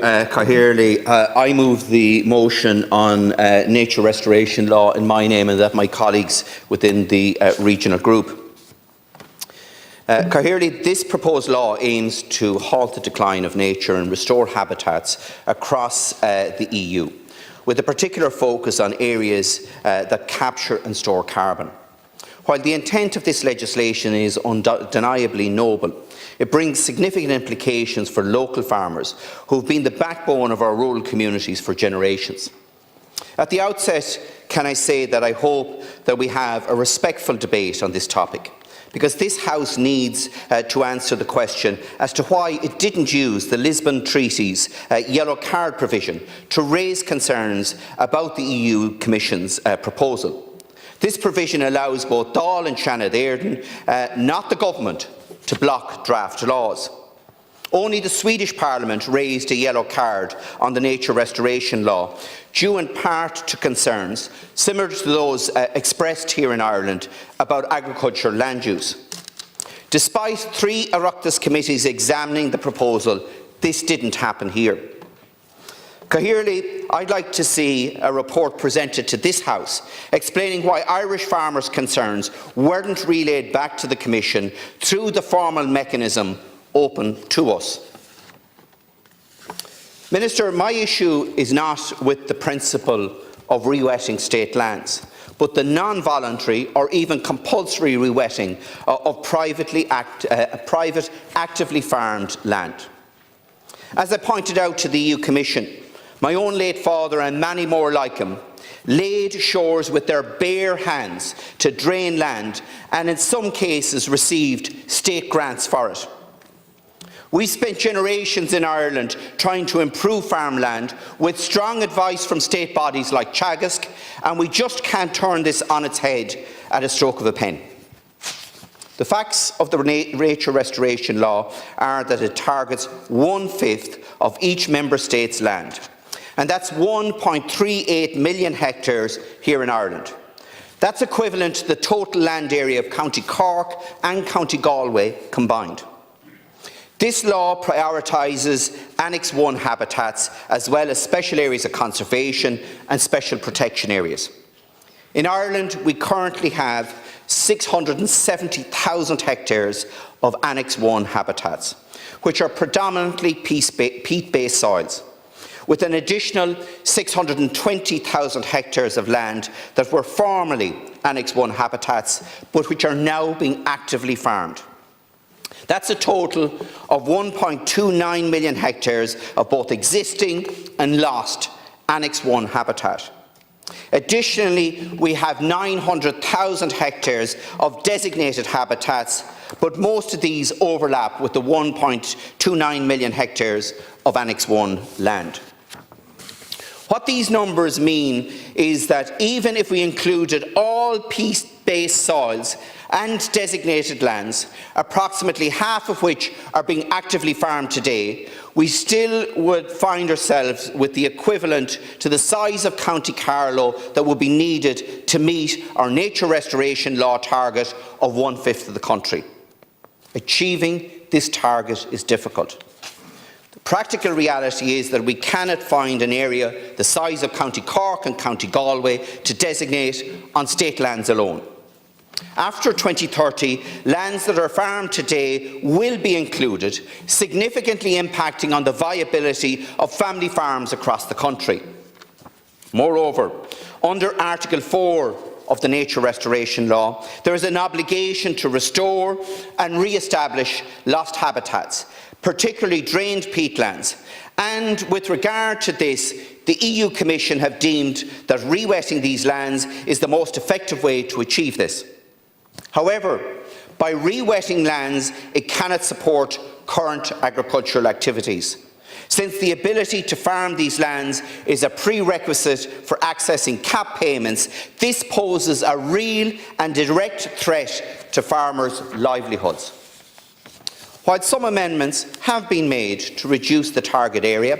Cathaoirleach. I move the motion on nature restoration law in my name and that my colleagues within the regional group. Cathaoirleach, this proposed law aims to halt the decline of nature and restore habitats across the EU, with a particular focus on areas that capture and store carbon. While the intent of this legislation is undeniably noble, it brings significant implications for local farmers who have been the backbone of our rural communities for generations. At the outset, can I say that I hope that we have a respectful debate on this topic, because this House needs to answer the question as to why it didn't use the Lisbon Treaty's yellow card provision to raise concerns about the EU Commission's proposal. This provision allows both Dáil and Shannon Éirden, not the government, to block draft laws. Only the Swedish Parliament raised a yellow card on the nature restoration law, due in part to concerns similar to those expressed here in Ireland about agricultural land use. Despite 3 Oireachtas committees examining the proposal, this didn't happen here. Cathaoirleach, I'd like to see a report presented to this House explaining why Irish farmers' concerns weren't relayed back to the Commission through the formal mechanism open to us. Minister, my issue is not with the principle of rewetting state lands, but the non-voluntary or even compulsory rewetting of private actively farmed land. As I pointed out to the EU Commission, my own late father and many more like him laid shores with their bare hands to drain land and in some cases received state grants for it. We spent generations in Ireland trying to improve farmland with strong advice from state bodies like Teagasc, and we just can't turn this on its head at a stroke of a pen. The facts of the nature restoration law are that it targets 1/5 of each member state's land, and that's 1.38 million hectares here in Ireland. That's equivalent to the total land area of County Cork and County Galway combined. This law prioritises Annex I habitats as well as special areas of conservation and special protection areas. In Ireland, we currently have 670,000 hectares of Annex I habitats, which are predominantly peat-based soils, with an additional 620,000 hectares of land that were formerly Annex I habitats, but which are now being actively farmed. That's a total of 1.29 million hectares of both existing and lost Annex I habitat. Additionally, we have 900,000 hectares of designated habitats, but most of these overlap with the 1.29 million hectares of Annex I land. What these numbers mean is that even if we included all peat-based soils and designated lands, approximately half of which are being actively farmed today, we still would find ourselves with the equivalent to the size of County Carlow that would be needed to meet our nature restoration law target of 1/5 of the country. Achieving this target is difficult. The practical reality is that we cannot find an area the size of County Cork and County Galway to designate on state lands alone. After 2030, lands that are farmed today will be included, significantly impacting on the viability of family farms across the country. Moreover, under Article 4 of the Nature Restoration Law, there is an obligation to restore and re-establish lost habitats, particularly drained peatlands. And with regard to this, the EU Commission have deemed that rewetting these lands is the most effective way to achieve this. However, by rewetting lands, it cannot support current agricultural activities. Since the ability to farm these lands is a prerequisite for accessing CAP payments, this poses a real and direct threat to farmers' livelihoods. While some amendments have been made to reduce the target area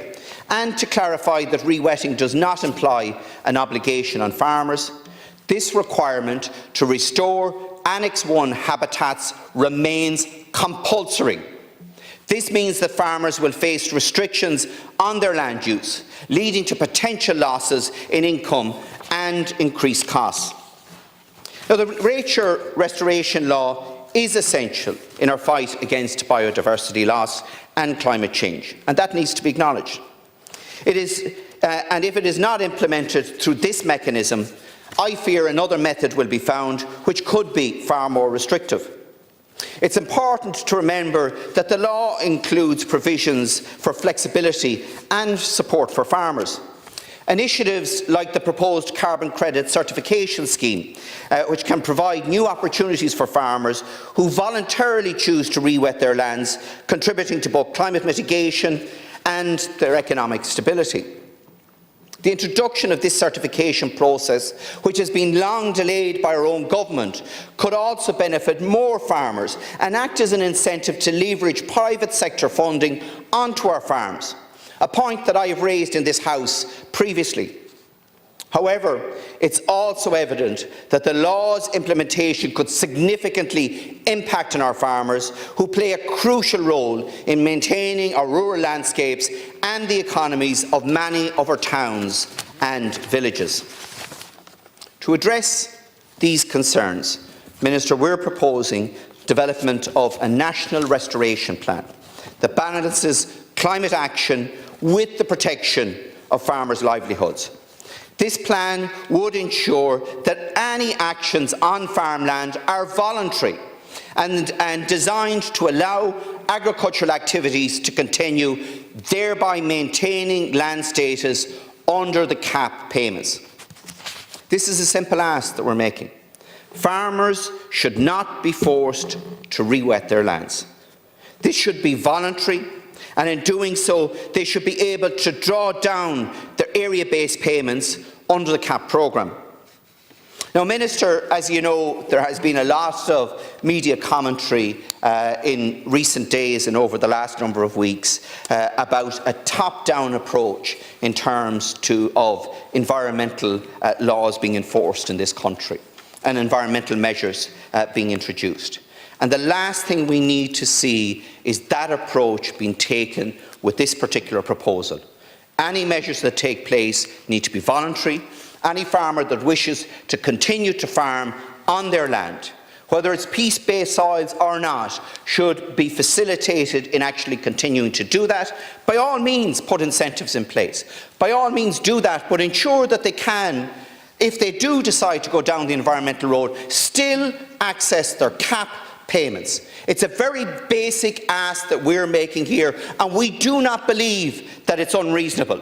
and to clarify that rewetting does not imply an obligation on farmers, this requirement to restore Annex I habitats remains compulsory. This means that farmers will face restrictions on their land use, leading to potential losses in income and increased costs. Now, the nature restoration law is essential in our fight against biodiversity loss and climate change, and that needs to be acknowledged. And if it is not implemented through this mechanism, I fear another method will be found which could be far more restrictive. It's important to remember that the law includes provisions for flexibility and support for farmers. Initiatives like the proposed carbon credit certification scheme, which can provide new opportunities for farmers who voluntarily choose to re-wet their lands, contributing to both climate mitigation and their economic stability. The introduction of this certification process, which has been long delayed by our own government, could also benefit more farmers and act as an incentive to leverage private sector funding onto our farms, a point that I have raised in this House previously. However, it's also evident that the law's implementation could significantly impact on our farmers, who play a crucial role in maintaining our rural landscapes and the economies of many of our towns and villages. To address these concerns, Minister, we're proposing development of a national restoration plan that balances climate action with the protection of farmers' livelihoods. This plan would ensure that any actions on farmland are voluntary and designed to allow agricultural activities to continue, thereby maintaining land status under the CAP payments. This is a simple ask that we're making. Farmers should not be forced to re-wet their lands. This should be voluntary, and in doing so, they should be able to draw down their area-based payments under the CAP programme. Now, Minister, as you know, there has been a lot of media commentary in recent days and over the last number of weeks about a top-down approach in terms of environmental laws being enforced in this country and environmental measures being introduced. And the last thing we need to see is that approach being taken with this particular proposal. Any measures that take place need to be voluntary. Any farmer that wishes to continue to farm on their land, whether it's peat-based soils or not, should be facilitated in actually continuing to do that. By all means, put incentives in place. By all means, do that, but ensure that they can, if they do decide to go down the environmental road, still access their CAP payments. It's a very basic ask that we're making here, and we do not believe that it's unreasonable.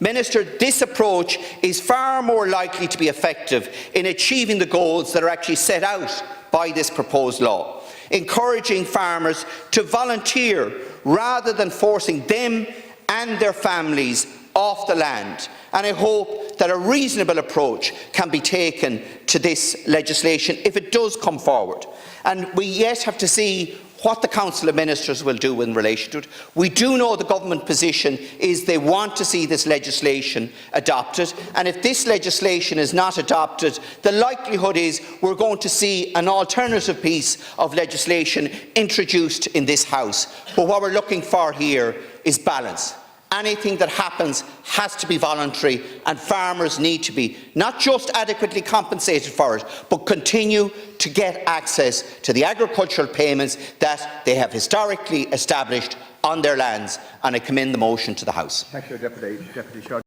Minister, this approach is far more likely to be effective in achieving the goals that are actually set out by this proposed law, encouraging farmers to volunteer rather than forcing them and their families off the land. And I hope that a reasonable approach can be taken to this legislation if it does come forward. And we yet have to see what the Council of Ministers will do in relation to it. We do know the government position is they want to see this legislation adopted, and if this legislation is not adopted, the likelihood is we're going to see an alternative piece of legislation introduced in this House. But what we're looking for here is balance. Anything that happens has to be voluntary, and farmers need to be not just adequately compensated for it, but continue to get access to the agricultural payments that they have historically established on their lands. And I commend the motion to the House. Thank you, Deputy Shaw.